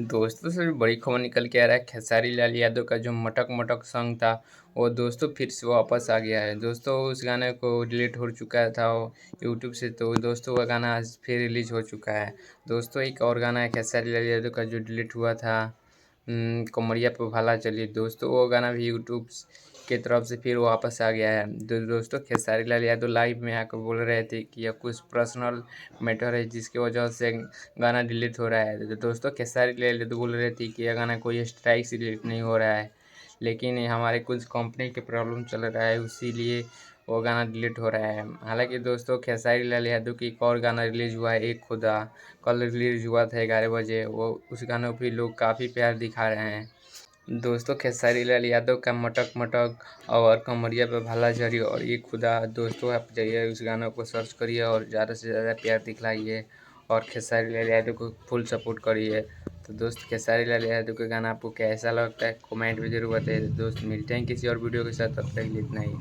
दोस्तों से बड़ी खबर निकल के आ रहा है। खेसारी लाल यादव का जो मटक मटक सॉन्ग था वो दोस्तों फिर से वापस आ गया है। दोस्तों उस गाने को डिलीट हो चुका था वो यूट्यूब से, तो दोस्तों वो गाना आज फिर रिलीज हो चुका है। दोस्तों एक और गाना है खेसारी लाल यादव का जो डिलीट हुआ था, कमरिया पे भाला चली। दोस्तों वो गाना भी यूट्यूब के तरफ से फिर वापस आ गया है। दोस्तों खेसारी लाल यादव लाइव में आकर बोल रहे थे कि यह कुछ पर्सनल मैटर है जिसकी वजह से गाना डिलीट हो रहा है। तो दोस्तों खेसारी लाल यादव बोल रहे थे कि यह गाना कोई स्ट्राइक से डिलीट नहीं हो रहा है, लेकिन ये हमारे कुछ कंपनी के प्रॉब्लम चल रहा है, इसीलिए वो गाना डिलीट हो रहा है। हालांकि दोस्तों खेसारी लाल यादव की एक और गाना रिलीज हुआ है, एक खुदा, कल रिलीज हुआ था 11 बजे। वो उस गाने को भी लोग काफ़ी प्यार दिखा रहे हैं। दोस्तों खेसारी लाल यादव का मटक मटक और कमरिया पे भाला झरी और ये खुदा, दोस्तों आप जाइए उस गानों को सर्च करिए और ज़्यादा से ज़्यादा प्यार दिखलाइए और खेसारी लाल यादव को फुल सपोर्ट करिए। तो दोस्त खेसारी लाल यादव का गाना आपको कैसा लगता है कमेंट में ज़रूर बताइए। दोस्त मिलते हैं किसी और वीडियो के साथ, तब तक के लिए इतना ही।